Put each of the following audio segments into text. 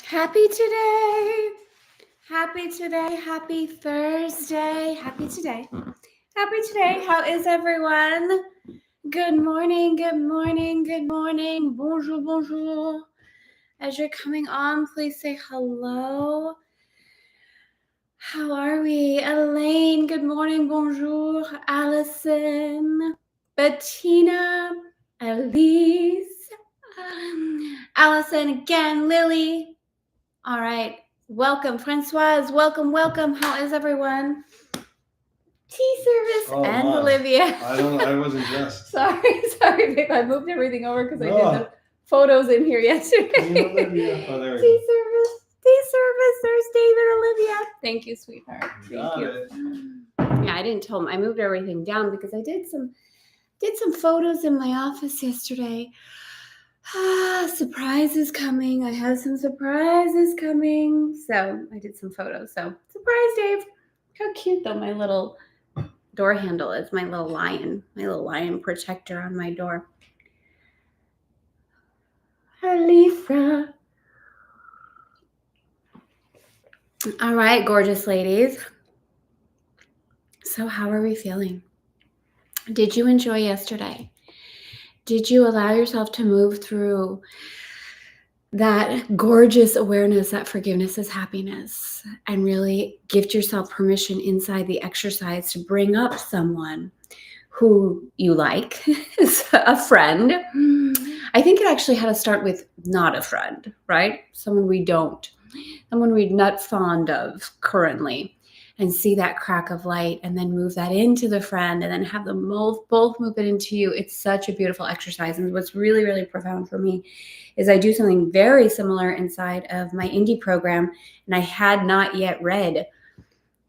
Happy today. Happy today. Happy Thursday. Happy today. Happy today. How is everyone? Good morning. Good morning. Good morning. Bonjour. Bonjour. As you're coming on, please say hello. How are we? Elaine, good morning. Bonjour. Allison, Bettina, Elise, Allison again, Lily. All right. Welcome, Francoise. Welcome. How is everyone? Tea service and my. Olivia. I wasn't dressed. Sorry, babe. I moved everything over because I did the photos in here yesterday. Olivia. Oh, there we Tea go. service. There's David, Olivia. Thank you, sweetheart. Thank you. It. Yeah, I didn't tell him. I moved everything down because I did some photos in my office yesterday. Surprises coming. I have some surprises coming. So I did some photos. So surprise, Dave. How cute though my little door handle is. My little lion protector on my door. Alisa. All right, gorgeous ladies. So how are we feeling? Did you enjoy yesterday? Did you allow yourself to move through that gorgeous awareness that forgiveness is happiness and really gift yourself permission inside the exercise to bring up someone who you like, a friend? I think it actually had to start with not a friend, right? Someone we're not fond of currently, and see that crack of light and then move that into the friend and then have them both move it into you. It's such a beautiful exercise. And what's really, really profound for me is I do something very similar inside of my indie program. And I had not yet read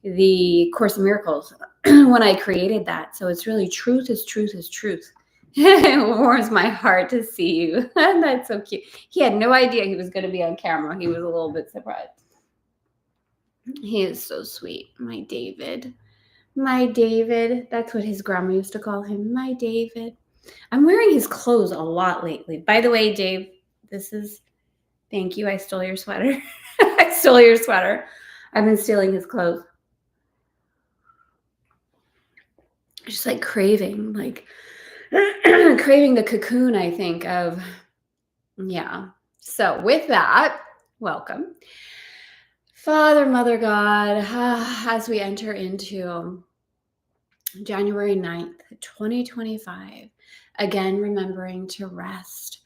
the Course in Miracles when I created that. So it's really truth is truth is truth. It warms my heart to see you. That's so cute. He had no idea he was going to be on camera. He was a little bit surprised. He is so sweet. My David. That's what his grandma used to call him. My David. I'm wearing his clothes a lot lately. By the way, Dave, thank you. I stole your sweater. I've been stealing his clothes. Just like craving the cocoon, I think of. Yeah. So with that, welcome. Father, Mother, God, as we enter into January 9th, 2025, again, remembering to rest,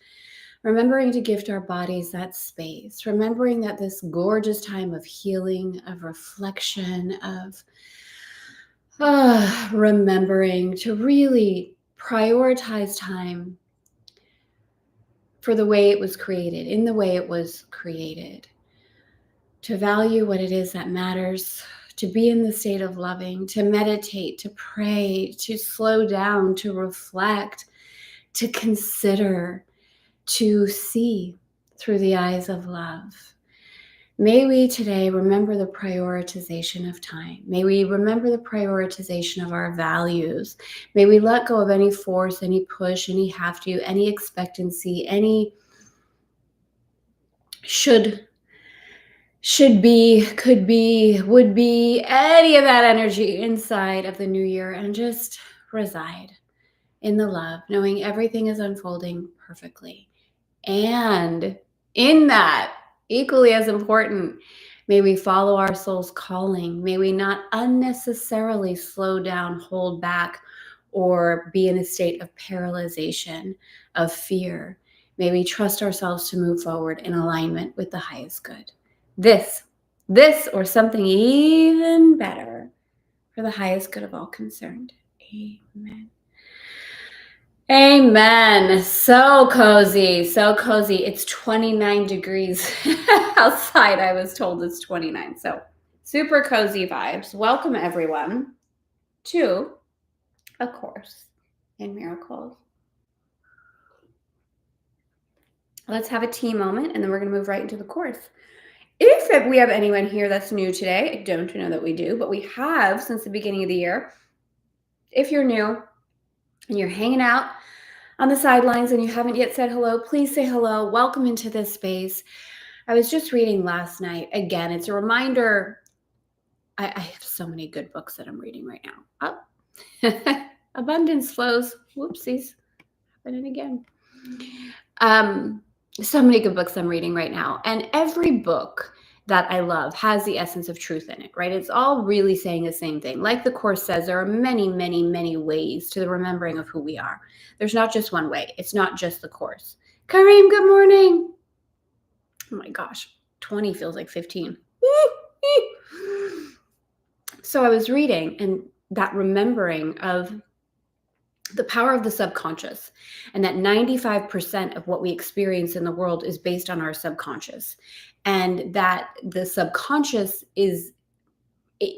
remembering to gift our bodies that space, remembering that this gorgeous time of healing, of reflection, of remembering to really prioritize time for the way it was created, in the way it was created, to value what it is that matters, to be in the state of loving, to meditate, to pray, to slow down, to reflect, to consider, to see through the eyes of love. May we today remember the prioritization of time. May we remember the prioritization of our values. May we let go of any force, any push, any have to, any expectancy, any should be, could be, would be, any of that energy inside of the new year, and just reside in the love, knowing everything is unfolding perfectly. And in that, equally as important, may we follow our soul's calling. May we not unnecessarily slow down, hold back, or be in a state of paralyzation, of fear. May we trust ourselves to move forward in alignment with the highest good. This or something even better, for the highest good of all concerned. Amen. Amen. So cozy. It's 29 degrees outside. I was told it's 29. So super cozy vibes. Welcome everyone to A Course in Miracles. Let's have a tea moment, and then we're going to move right into the course. If we have anyone here that's new today, I don't know that we do, but we have since the beginning of the year. If you're new and you're hanging out on the sidelines and you haven't yet said hello, please say hello. Welcome into this space. I was just reading last night. Again, it's a reminder. I have so many good books that I'm reading right now. Oh, abundance flows. Whoopsies. Happening again. So many good books I'm reading right now. And every book that I love has the essence of truth in it, right? It's all really saying the same thing. Like the Course says, there are many, many, many ways to the remembering of who we are. There's not just one way. It's not just the Course. Kareem, good morning. Oh my gosh, 20 feels like 15. So I was reading, and that remembering of the power of the subconscious, and that 95% of what we experience in the world is based on our subconscious, and that the subconscious is, I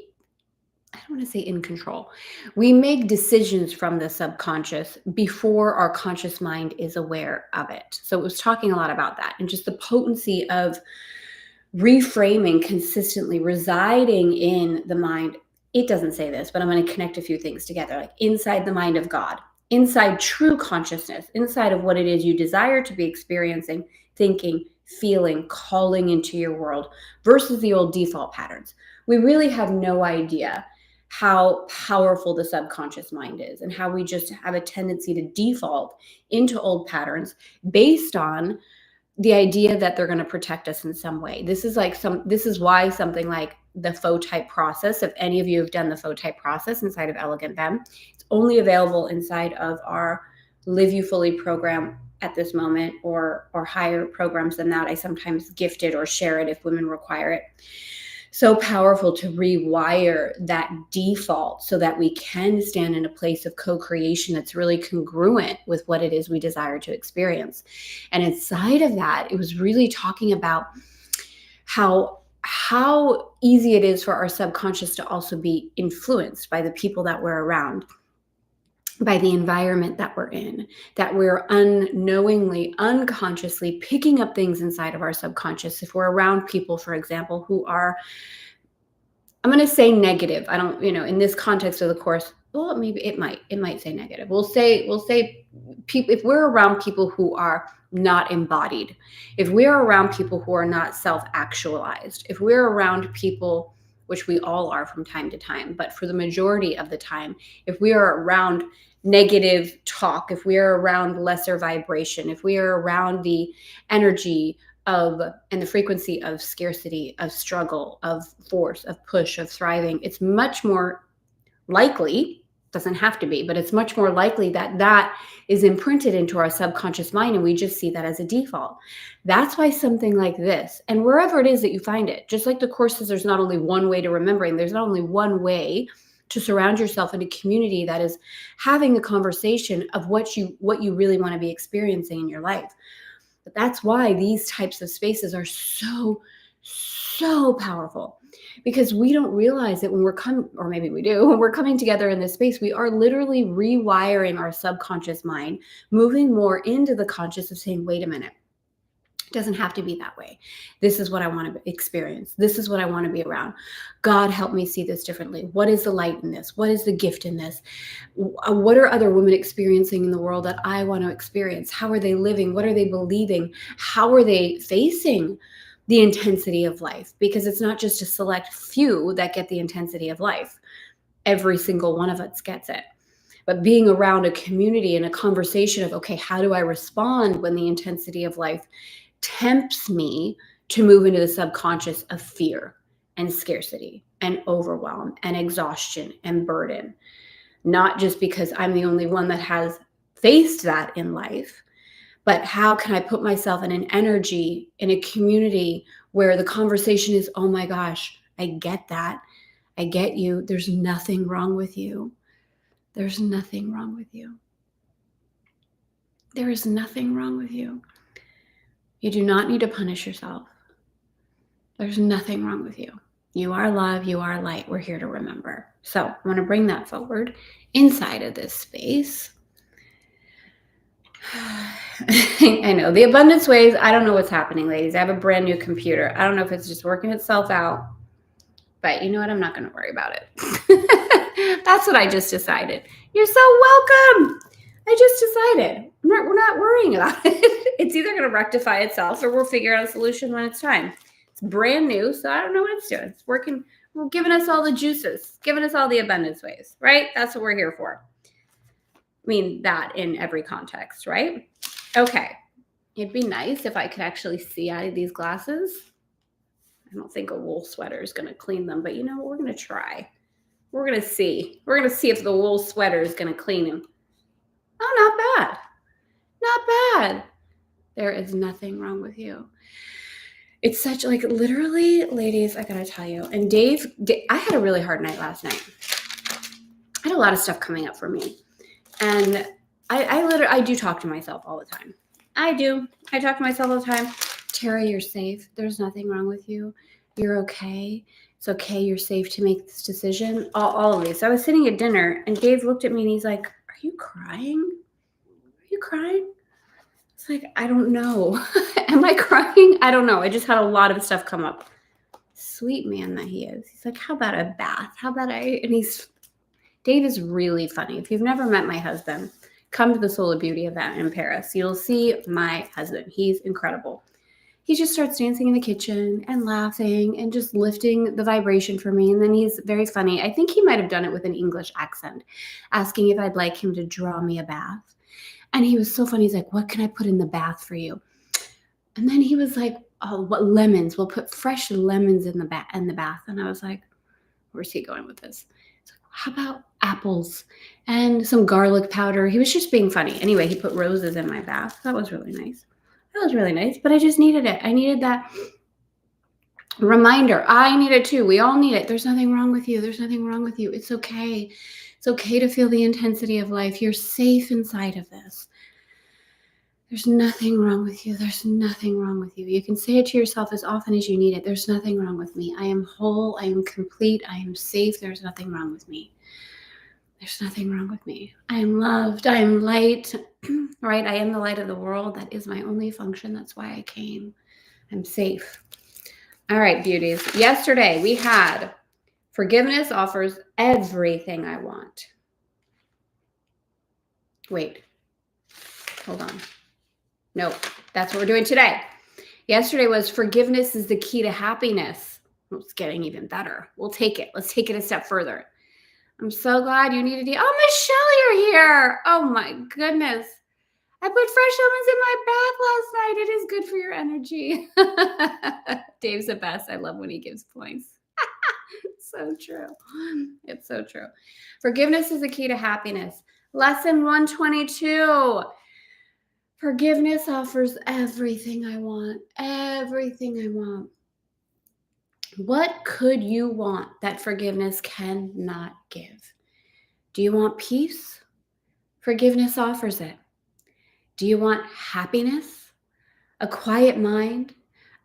don't want to say in control. We make decisions from the subconscious before our conscious mind is aware of it. So it was talking a lot about that, and just the potency of reframing consistently residing in the mind. It doesn't say this, but I'm going to connect a few things together, like inside the mind of God, inside true consciousness, inside of what it is you desire to be experiencing, thinking, feeling, calling into your world, versus the old default patterns. We really have no idea how powerful the subconscious mind is, and how we just have a tendency to default into old patterns based on the idea that they're going to protect us in some way. This is why something like the faux type process, if any of you have done the faux type process inside of Elegant Femme, it's only available inside of our Live You Fully program at this moment, or higher programs than that. I sometimes gift it or share it if women require it. So powerful to rewire that default so that we can stand in a place of co-creation that's really congruent with what it is we desire to experience. And inside of that, it was really talking about how easy it is for our subconscious to also be influenced by the people that we're around, by the environment that we're in, that we're unknowingly, unconsciously picking up things inside of our subconscious. If we're around people, for example, who are, I'm going to say negative. I don't, in this context of the Course, well, maybe it might say negative. We'll say people, if we're around people who are not embodied, if we're around people who are not self-actualized, if we're around people, which we all are from time to time, but for the majority of the time, if we are around negative talk, if we are around lesser vibration, if we are around the energy of and the frequency of scarcity, of struggle, of force, of push, of thriving, it's much more likely, doesn't have to be, but it's much more likely that that is imprinted into our subconscious mind, and we just see that as a default. That's why something like this, and wherever it is that you find it, just like the Courses, there's not only one way to remembering, there's not only one way to surround yourself in a community that is having the conversation of what you really want to be experiencing in your life. But that's why these types of spaces are so, so powerful, because we don't realize that when we're or maybe we do, when we're coming together in this space, we are literally rewiring our subconscious mind, moving more into the conscious of saying, wait a minute, it doesn't have to be that way. This is what I want to experience. This is what I want to be around. God, help me see this differently. What is the light in this? What is the gift in this? What are other women experiencing in the world that I want to experience? How are they living? What are they believing? How are they facing the intensity of life? Because it's not just a select few that get the intensity of life. Every single one of us gets it. But being around a community and a conversation of, okay, how do I respond when the intensity of life tempts me to move into the subconscious of fear and scarcity and overwhelm and exhaustion and burden? Not just because I'm the only one that has faced that in life, but how can I put myself in an energy, in a community where the conversation is, oh my gosh, I get that. I get you. There's nothing wrong with you. There's nothing wrong with you. There is nothing wrong with you. You do not need to punish yourself. There's nothing wrong with you. You are love. You are light. We're here to remember. So I want to bring that forward inside of this space. I know the abundance ways. I don't know what's happening, ladies. I have a brand new computer. I don't know if it's just working itself out, but you know what? I'm not going to worry about it. That's what I just decided. You're so welcome. I just decided. We're not worrying about it. It's either going to rectify itself or we'll figure out a solution when it's time. It's brand new, so I don't know what it's doing. It's working. We're giving us all the juices, giving us all the abundance ways, right? That's what we're here for. I mean, that in every context, right? Okay. It'd be nice if I could actually see out of these glasses. I don't think a wool sweater is going to clean them, but you know what? We're going to try. We're going to see. We're going to see if the wool sweater is going to clean them. Oh, not bad. Not bad. There is nothing wrong with you. It's such like literally, ladies, I gotta tell you. And Dave, I had a really hard night last night. I had a lot of stuff coming up for me. And I do talk to myself all the time. I do. I talk to myself all the time. Tara, you're safe. There's nothing wrong with you. You're okay. It's okay. You're safe to make this decision. All of these. So I was sitting at dinner and Dave looked at me and he's like, are you crying? Are you crying? It's like, I don't know. Am I crying? I don't know. I just had a lot of stuff come up. Sweet man that he is. He's like, how about a bath? How about Dave is really funny. If you've never met my husband, come to the Soul of Beauty event in Paris. You'll see my husband. He's incredible. He just starts dancing in the kitchen and laughing and just lifting the vibration for me. And then he's very funny. I think he might have done it with an English accent, asking if I'd like him to draw me a bath. And he was so funny. He's like, what can I put in the bath for you? And then he was like, oh, what lemons? We'll put fresh lemons in the bath. And I was like, where's he going with this? He's like, how about apples and some garlic powder? He was just being funny. Anyway, he put roses in my bath. That was really nice. But I just needed it. I needed that reminder. I need it too. We all need it. There's nothing wrong with you. There's nothing wrong with you. It's okay. It's okay to feel the intensity of life. You're safe inside of this. There's nothing wrong with you. There's nothing wrong with you. You can say it to yourself as often as you need it. There's nothing wrong with me. I am whole. I am complete. I am safe. There's nothing wrong with me. There's nothing wrong with me. I am loved. I am light. Right? I am the light of the world. That is my only function. That's why I came. I'm safe. All right, beauties. Yesterday we had forgiveness offers everything I want. Wait. Hold on. No, that's what we're doing today. Yesterday was forgiveness is the key to happiness. It's getting even better. We'll take it. Let's take it a step further. I'm so glad you needed it. Oh, Michelle, you're here. Oh my goodness. I put fresh lemons in my bath last night. It is good for your energy. Dave's the best. I love when he gives points. So true. It's so true. Forgiveness is the key to happiness. Lesson 122. Forgiveness offers everything I want. Everything I want. What could you want that forgiveness cannot give? Do you want peace? Forgiveness offers it. Do you want happiness? A quiet mind?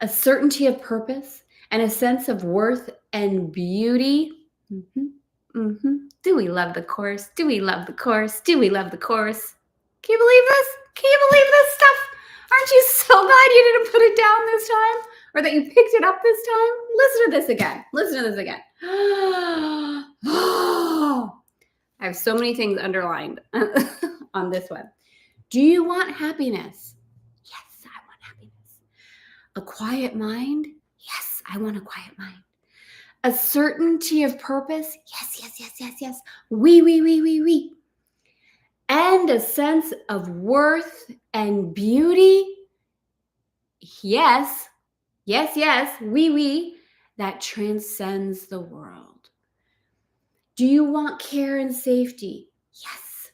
A certainty of purpose? And a sense of worth and beauty? Do we love the chorus? Do we love the chorus? Do we love the chorus? Can you believe this? Can you believe this stuff? Aren't you so glad you didn't put it down this time? Or that you picked it up this time? Listen to this again. Listen to this again. I have so many things underlined on this one. Do you want happiness? Yes, I want happiness. A quiet mind? Yes, I want a quiet mind. A certainty of purpose? Yes. Oui. And a sense of worth and beauty? Yes, oui, that transcends the world. Do you want care and safety? Yes.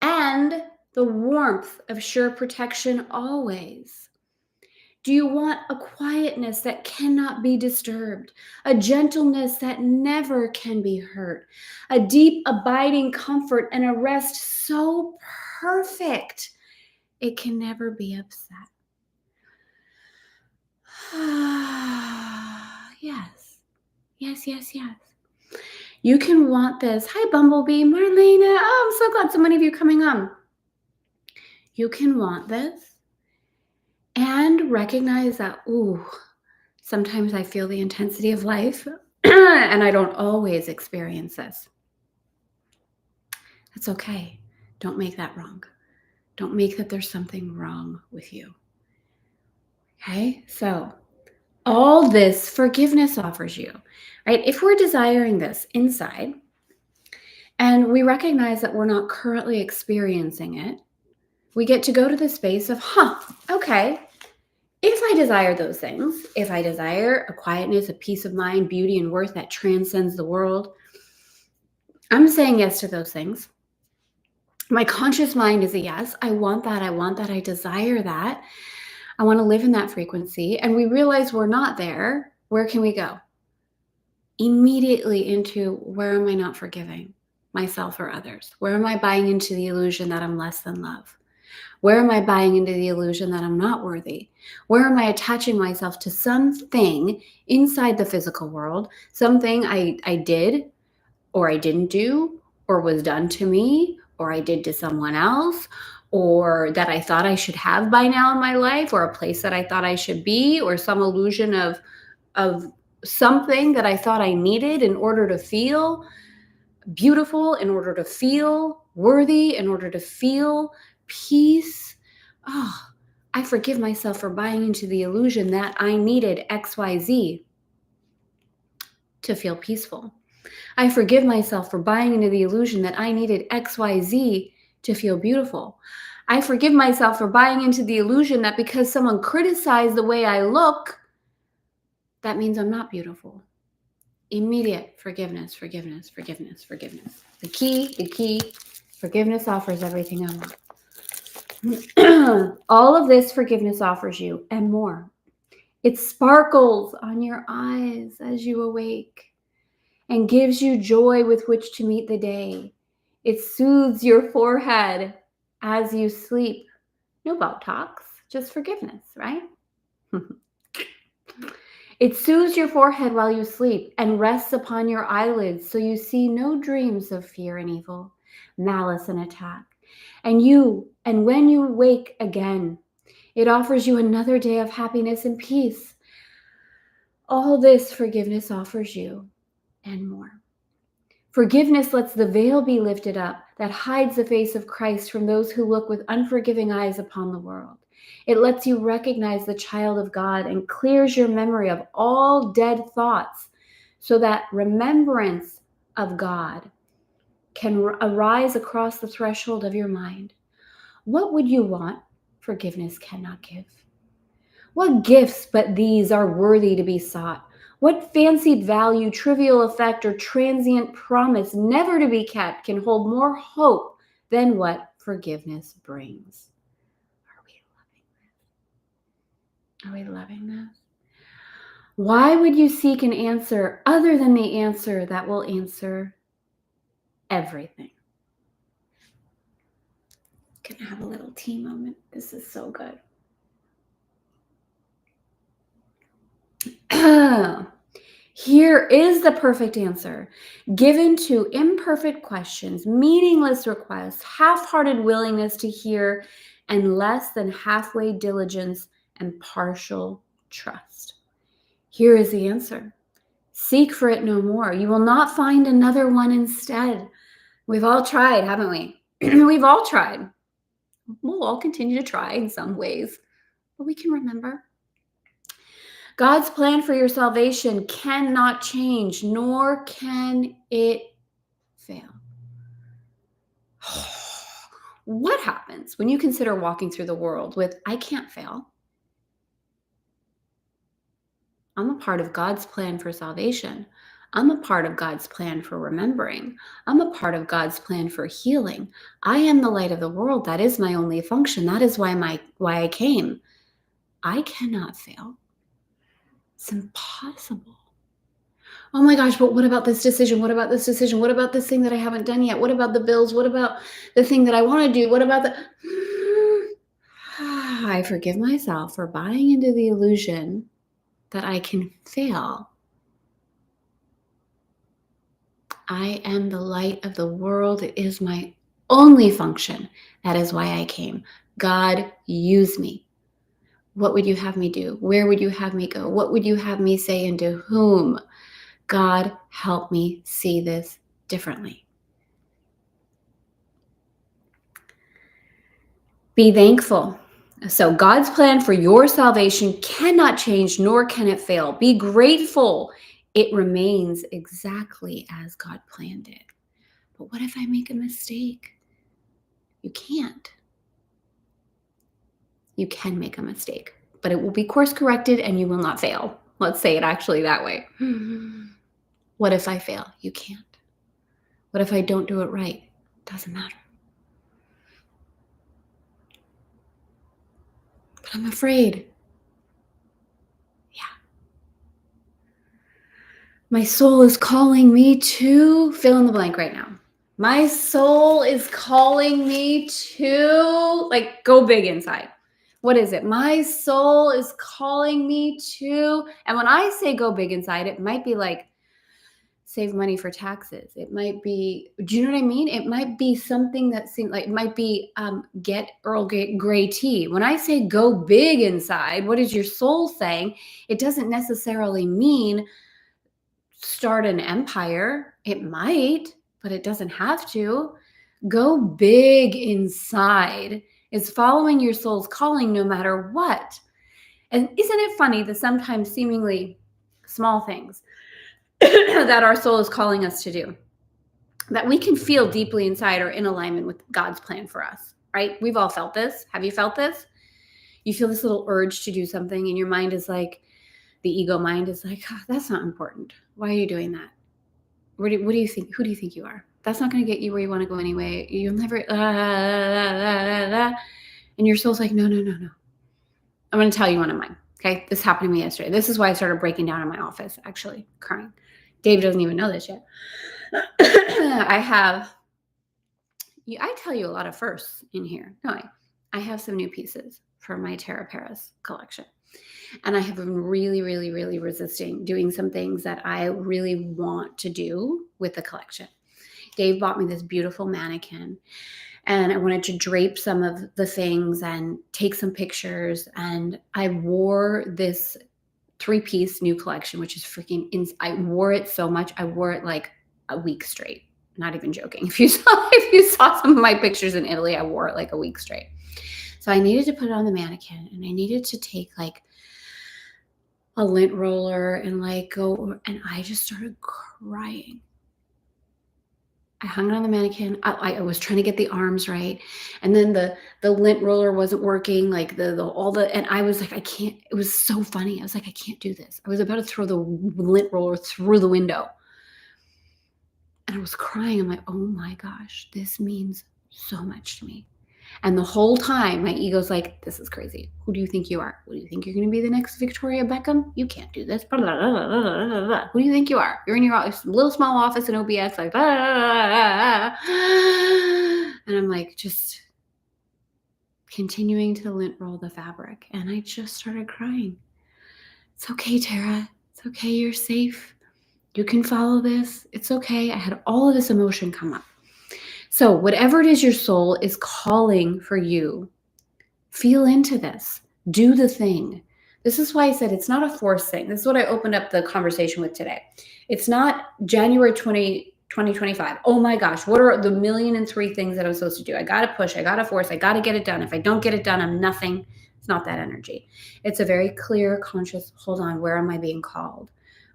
And the warmth of sure protection always. Do you want a quietness that cannot be disturbed, a gentleness that never can be hurt, a deep abiding comfort and a rest so perfect it can never be upset? Yes. You can want this. Hi, Bumblebee, Marlena. Oh, I'm so glad so many of you are coming on. You can want this and recognize that, sometimes I feel the intensity of life and I don't always experience this. That's okay. Don't make that wrong. Don't make that there's something wrong with you. Okay? So all this forgiveness offers you, right? If we're desiring this inside and we recognize that we're not currently experiencing it, we get to go to the space of, okay, if I desire those things, if I desire a quietness, a peace of mind, beauty, and worth that transcends the world, I'm saying yes to those things. My conscious mind is a yes. I want that. I want that. I desire that. I want to live in that frequency. And we realize we're not there. Where can we go? Immediately into, where am I not forgiving myself or others? Where am I buying into the illusion that I'm less than love? Where am I buying into the illusion that I'm not worthy? Where am I attaching myself to something inside the physical world, something I did or I didn't do or was done to me or I did to someone else or that I thought I should have by now in my life, or a place that I thought I should be, or some illusion of something that I thought I needed in order to feel beautiful, in order to feel worthy, in order to feel peace. Oh, I forgive myself for buying into the illusion that I needed XYZ to feel peaceful. I forgive myself for buying into the illusion that I needed XYZ to feel beautiful. I forgive myself for buying into the illusion that because someone criticized the way I look, that means I'm not beautiful. Immediate forgiveness, forgiveness, forgiveness, forgiveness. The key, forgiveness offers everything I want. All of this forgiveness offers you and more. It sparkles on your eyes as you awake and gives you joy with which to meet the day. It soothes your forehead as you sleep. No Botox, just forgiveness, right? It soothes your forehead while you sleep and rests upon your eyelids so you see no dreams of fear and evil, malice and attack. And when you wake again, it offers you another day of happiness and peace. All this forgiveness offers you and more. Forgiveness lets the veil be lifted up that hides the face of Christ from those who look with unforgiving eyes upon the world. It lets you recognize the child of God and clears your memory of all dead thoughts so that remembrance of God can arise across the threshold of your mind. What would you want? Forgiveness cannot give. What gifts but these are worthy to be sought? What fancied value, trivial effect, or transient promise never to be kept can hold more hope than what forgiveness brings? Are we loving this? Why would you seek an answer other than the answer that will answer everything? Can I have a little tea moment? This is so good. Here is the perfect answer, given to imperfect questions, meaningless requests, half-hearted willingness to hear, and less than halfway diligence and partial trust. Here is the answer. Seek for it no more. You will not find another one instead. We've all tried, haven't we? We've all tried. We'll all continue to try in some ways, but we can remember. God's plan for your salvation cannot change, nor can it fail. What happens when you consider walking through the world with, I can't fail? I'm a part of God's plan for salvation. I'm a part of God's plan for remembering. I'm a part of God's plan for healing. I am the light of the world. That is my only function. That is why I came. I cannot fail. It's impossible. Oh my gosh, but what about this decision? What about this decision? What about this thing that I haven't done yet? What about the bills? What about the thing that I want to do? What about the... I forgive myself for buying into the illusion that I can fail. I am the light of the world. It is my only function. That is why I came. God, use me. What would you have me do? Where would you have me go? What would you have me say and to whom? God, help me see this differently. Be thankful. So God's plan for your salvation cannot change, nor can it fail. Be grateful. It remains exactly as God planned it. But what if I make a mistake? You can't. You can make a mistake, but it will be course corrected and you will not fail. Let's say it actually that way. What if I fail? You can't. What if I don't do it right? Doesn't matter. But I'm afraid. Yeah. My soul is calling me to fill in the blank right now. My soul is calling me to go big inside. What is it? My soul is calling me to, and when I say go big inside, it might be like save money for taxes. It might be, do you know what I mean? It might be something that seems like, it might be get Earl Grey tea. When I say go big inside, what is your soul saying? It doesn't necessarily mean start an empire. It might, but it doesn't have to. Go big inside is following your soul's calling no matter what. And isn't it funny that sometimes seemingly small things that our soul is calling us to do, that we can feel deeply inside are in alignment with God's plan for us, right? We've all felt this. Have you felt this? You feel this little urge to do something and your mind is like, the ego mind is like, oh, that's not important. Why are you doing that? What do you think? Who do you think you are? That's not going to get you where you want to go anyway. You'll never, and your soul's like, no. I'm going to tell you one of mine. Okay. This happened to me yesterday. This is why I started breaking down in my office, actually crying. Dave doesn't even know this yet. I tell you a lot of firsts in here. No, I have some new pieces for my Terra Paris collection. And I have been really, really, really resisting doing some things that I really want to do with the collection. Dave bought me this beautiful mannequin and I wanted to drape some of the things and take some pictures. And I wore this 3-piece new collection, which is I wore it so much. I wore it like a week straight. Not even joking. If you saw some of my pictures in Italy, I wore it like a week straight. So I needed to put it on the mannequin and I needed to take like a lint roller and go, and I just started crying. I hung it on the mannequin. I was trying to get the arms right. And then the lint roller wasn't working, and I was like, I can't, it was so funny. I was like, I can't do this. I was about to throw the lint roller through the window. And I was crying. I'm like, oh my gosh, this means so much to me. And the whole time, my ego's like, this is crazy. Who do you think you are? What do you think you're going to be the next Victoria Beckham? You can't do this. Blah, blah, blah, blah, blah, blah, blah. Who do you think you are? You're in your little small office in OBS, like, blah, blah, blah, blah. And I'm like, just continuing to lint roll the fabric. And I just started crying. It's okay, Tara. It's okay. You're safe. You can follow this. It's okay. I had all of this emotion come up. So whatever it is your soul is calling for you, feel into this. Do the thing. This is why I said it's not a forced thing. This is what I opened up the conversation with today. It's not January 2025. Oh my gosh, what are the 1,000,003 things that I'm supposed to do? I got to push. I got to force. I got to get it done. If I don't get it done, I'm nothing. It's not that energy. It's a very clear, conscious, hold on, where am I being called?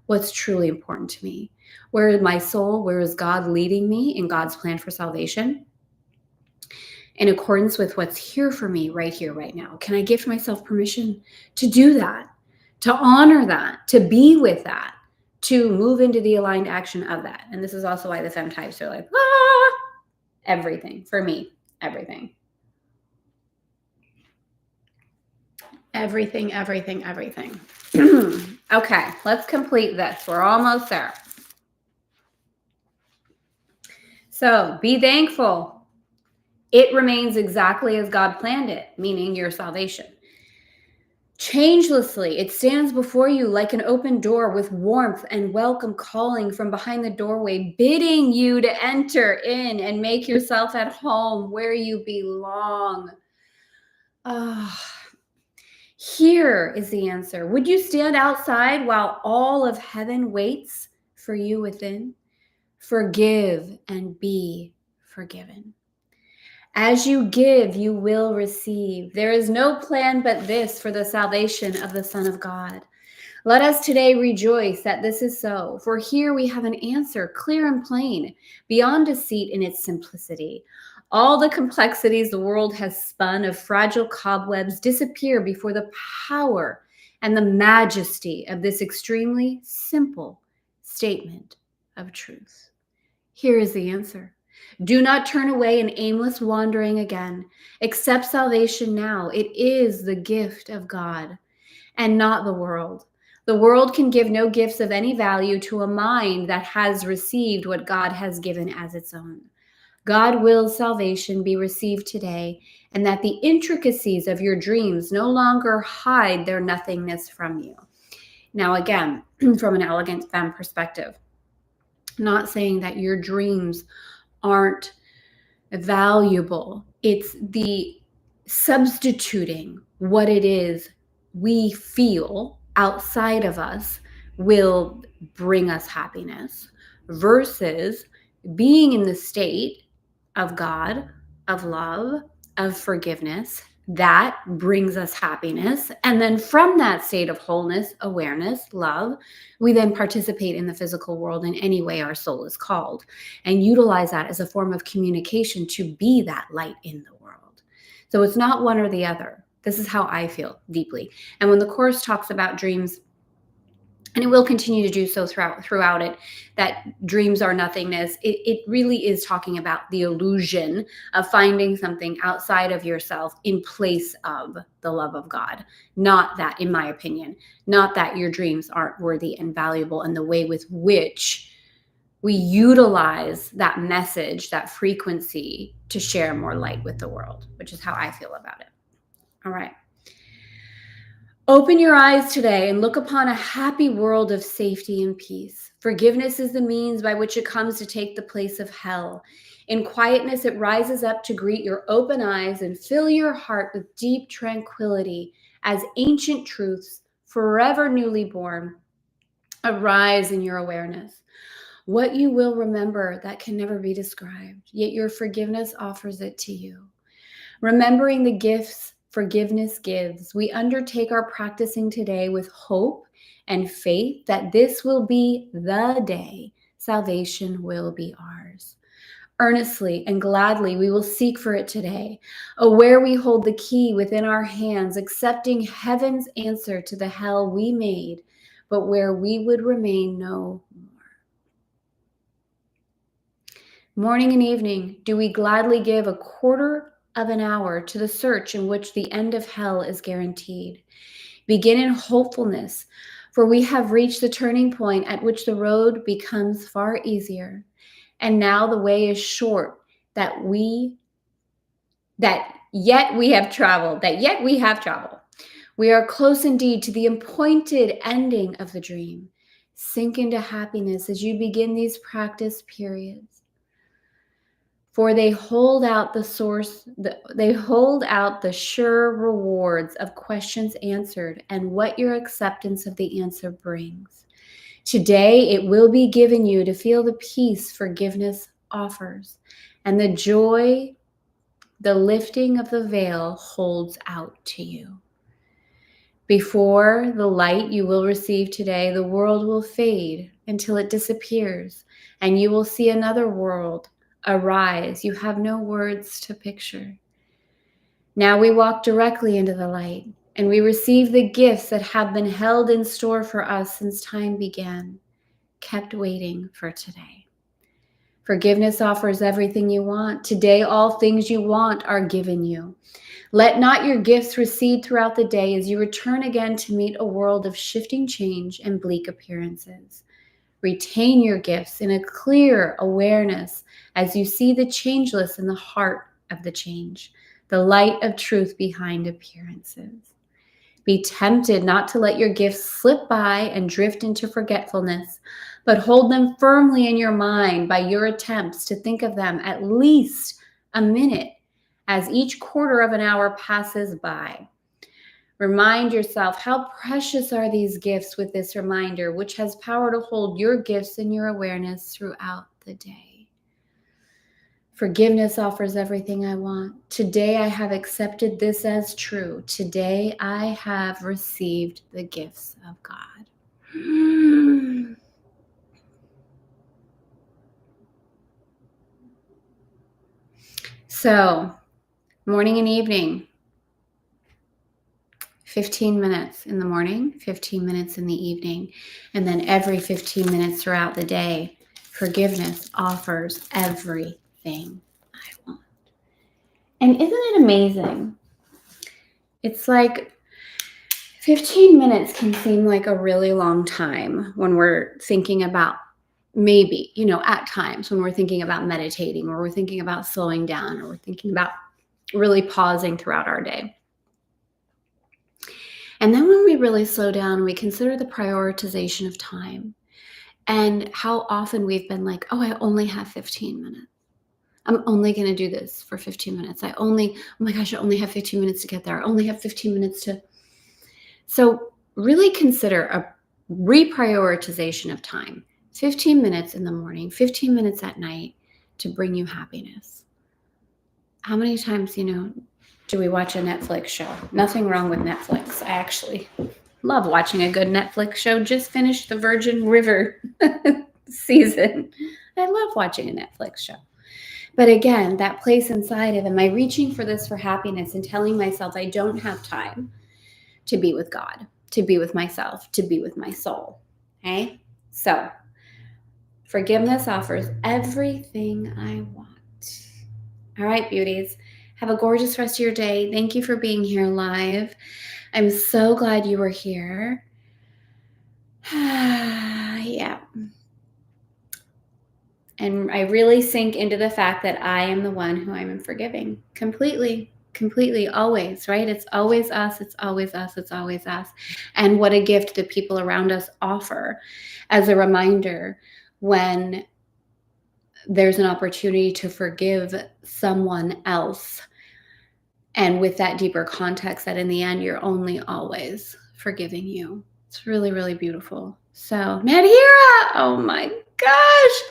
What's truly important to me? Where is my soul? Where is God leading me in God's plan for salvation? In accordance with what's here for me right here, right now. Can I give myself permission to do that, to honor that, to be with that, to move into the aligned action of that? And this is also why the Femme types are like, everything for me, everything. Everything. Okay, let's complete this. We're almost there. So be thankful. It remains exactly as God planned it, meaning your salvation. Changelessly, it stands before you like an open door with warmth and welcome calling from behind the doorway, bidding you to enter in and make yourself at home where you belong. Here is the answer. Would you stand outside while all of heaven waits for you within? Forgive and be forgiven. As you give, you will receive. There is no plan but this for the salvation of the Son of God. Let us today rejoice that this is so, for here we have an answer, clear and plain, beyond deceit in its simplicity. All the complexities the world has spun of fragile cobwebs disappear before the power and the majesty of this extremely simple statement of truth. Here is the answer. Do not turn away in aimless wandering again. Accept salvation now. It is the gift of God and not the world. The world can give no gifts of any value to a mind that has received what God has given as its own. God wills salvation be received today, and that the intricacies of your dreams no longer hide their nothingness from you. Now, again, from an elegant femme perspective, not saying that your dreams aren't valuable. It's the substituting what it is we feel outside of us will bring us happiness versus being in the state of God, of love, of forgiveness that brings us happiness. And then from that state of wholeness, awareness, love, we then participate in the physical world in any way our soul is called and utilize that as a form of communication to be that light in the world. So it's not one or the other. This is how I feel deeply. And when the Course talks about dreams, and it will continue to do so throughout it, that dreams are nothingness, it really is talking about the illusion of finding something outside of yourself in place of the love of God. Not that, in my opinion, not that your dreams aren't worthy and valuable, and the way with which we utilize that message, that frequency, to share more light with the world, which is how I feel about it. All right. Open your eyes today and look upon a happy world of safety and peace. Forgiveness is the means by which it comes to take the place of hell. In quietness, it rises up to greet your open eyes and fill your heart with deep tranquility as ancient truths, forever newly born, arise in your awareness. What you will remember that can never be described, yet your forgiveness offers it to you. Remembering the gifts forgiveness gives, we undertake our practicing today with hope and faith that this will be the day salvation will be ours. Earnestly and gladly, we will seek for it today, aware we hold the key within our hands, accepting heaven's answer to the hell we made, but where we would remain no more. Morning and evening, do we gladly give a quarter of an hour to the search in which the end of hell is guaranteed. Begin in hopefulness, for we have reached the turning point at which the road becomes far easier. And now the way is short that yet we have traveled. We are close indeed to the appointed ending of the dream. Sink into happiness as you begin these practice periods. For they hold out the sure rewards of questions answered and what your acceptance of the answer brings. Today, it will be given you to feel the peace forgiveness offers and the joy the lifting of the veil holds out to you. Before the light you will receive today, the world will fade until it disappears, and you will see another world arise you have no words to picture. Now we walk directly into the light, and we receive the gifts that have been held in store for us since time began, kept waiting for today. Forgiveness offers everything you want. Today, all things you want are given you. Let not your gifts recede throughout the day as you return again to meet a world of shifting change and bleak appearances. Retain your gifts in a clear awareness as you see the changeless in the heart of the change, the light of truth behind appearances. Be tempted not to let your gifts slip by and drift into forgetfulness, but hold them firmly in your mind by your attempts to think of them at least a minute as each quarter of an hour passes by. Remind yourself how precious are these gifts with this reminder, which has power to hold your gifts in your awareness throughout the day. Forgiveness offers everything I want. Today I have accepted this as true. Today I have received the gifts of God. So, morning and evening, 15 minutes in the morning, 15 minutes in the evening, and then every 15 minutes throughout the day, forgiveness offers everything I want. And isn't it amazing? It's like 15 minutes can seem like a really long time when we're thinking about maybe, at times when we're thinking about meditating or we're thinking about slowing down or we're thinking about really pausing throughout our day. And then when we really slow down, we consider the prioritization of time and how often we've been like, oh, I only have 15 minutes. I'm only going to do this for 15 minutes. Oh my gosh, I only have 15 minutes to get there. I only have 15 minutes to. So really consider a reprioritization of time. 15 minutes in the morning, 15 minutes at night to bring you happiness. How many times, do we watch a Netflix show? Nothing wrong with Netflix. I actually love watching a good Netflix show. Just finished the Virgin River season. I love watching a Netflix show. But again, that place inside of, am I reaching for this for happiness and telling myself I don't have time to be with God, to be with myself, to be with my soul? Okay? So, forgiveness offers everything I want. All right, beauties. Have a gorgeous rest of your day. Thank you for being here live. I'm so glad you were here. Yeah. And I really sink into the fact that I am the one who I'm forgiving completely, always, right? It's always us. It's always us. It's always us. And what a gift the people around us offer as a reminder when there's an opportunity to forgive someone else. And with that deeper context that in the end, you're only always forgiving you. It's really, really beautiful. So, Nadhira, oh my gosh.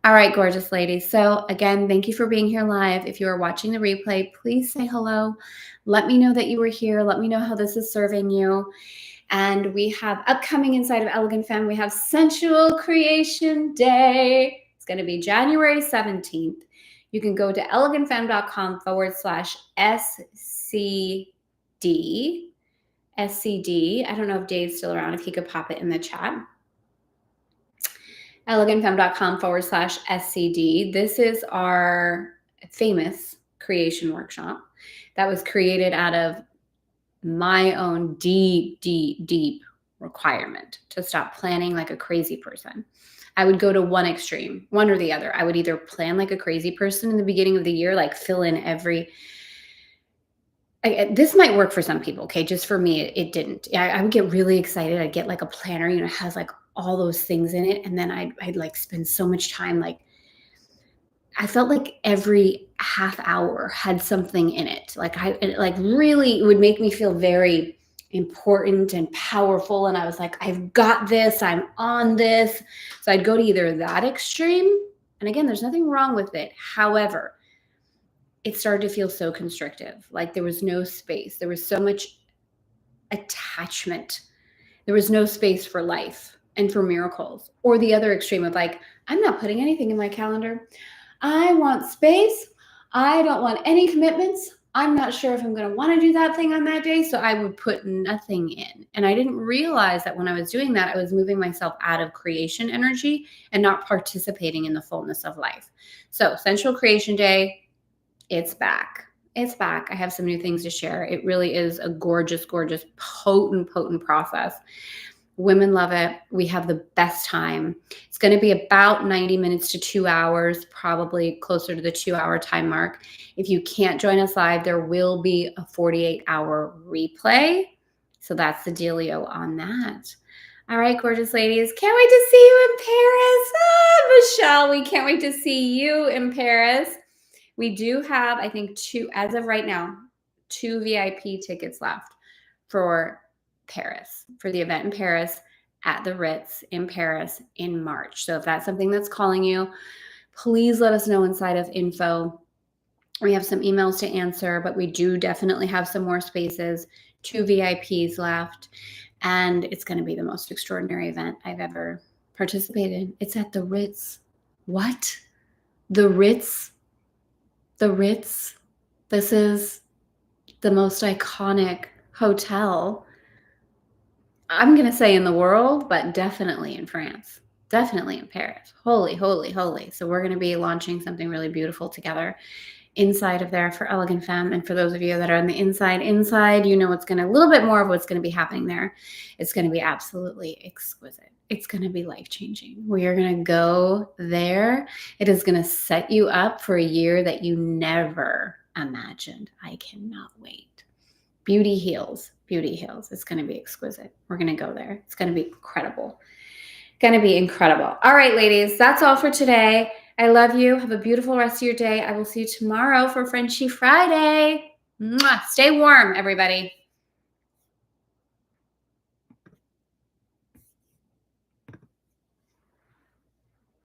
All right, gorgeous ladies. So again, thank you for being here live. If you are watching the replay, please say hello. Let me know that you were here. Let me know how this is serving you. And we have upcoming inside of Elegant Femme, we have Sensual Creation Day. It's going to be January 17th. You can go to elegantfemme.com/SCD. SCD. I don't know if Dave's still around, if he could pop it in the chat. elegantfemme.com/SCD. This is our famous creation workshop that was created out of my own deep requirement to stop planning like a crazy person. I would go to one extreme, one or the other. I would either plan like a crazy person in the beginning of the year, like fill in this might work for some people, okay? Just for me, it didn't. I would get really excited. I'd get like a planner, it has like all those things in it. And then I'd like spend so much time, like I felt like every half hour had something in it. It really would make me feel very important and powerful. And I was like, I've got this, I'm on this. So I'd go to either that extreme. And again, there's nothing wrong with it. However, it started to feel so constrictive. Like there was no space. There was so much attachment. There was no space for life and for miracles. Or the other extreme of like, I'm not putting anything in my calendar. I want space. I don't want any commitments. I'm not sure if I'm going to want to do that thing on that day. So I would put nothing in. And I didn't realize that when I was doing that, I was moving myself out of creation energy and not participating in the fullness of life. So Sensual Creation Day, it's back. It's back. I have some new things to share. It really is a gorgeous, gorgeous, potent process. Women love it. We have the best time. It's going to be about 90 minutes to 2 hours, probably closer to the 2-hour time mark. If you can't join us live, there will be a 48-hour replay. So that's the dealio on that. All right, gorgeous ladies. Can't wait to see you in Paris. Michelle, we can't wait to see you in Paris. We do have, I think, as of right now, 2 VIP tickets left for Paris, for the event in Paris at the Ritz in Paris in March. So if that's something that's calling you, please let us know inside of info. We have some emails to answer, but we do definitely have some more spaces, 2 VIPs left. And it's going to be the most extraordinary event I've ever participated in. It's at the Ritz. What? The Ritz? The Ritz? This is the most iconic hotel, I'm going to say in the world, but definitely in France. Definitely in Paris. Holy, holy, holy. So we're going to be launching something really beautiful together inside of there for Elegant Femme. And for those of you that are on the inside, you know what's going to, a little bit more of what's going to be happening there. It's going to be absolutely exquisite. It's going to be life-changing. We are going to go there. It is going to set you up for a year that you never imagined. I cannot wait. Beauty heals. Beauty heals. It's going to be exquisite. We're going to go there. It's going to be incredible. Going to be incredible. All right, ladies, that's all for today. I love you. Have a beautiful rest of your day. I will see you tomorrow for Frenchy Friday. Mwah. Stay warm, everybody.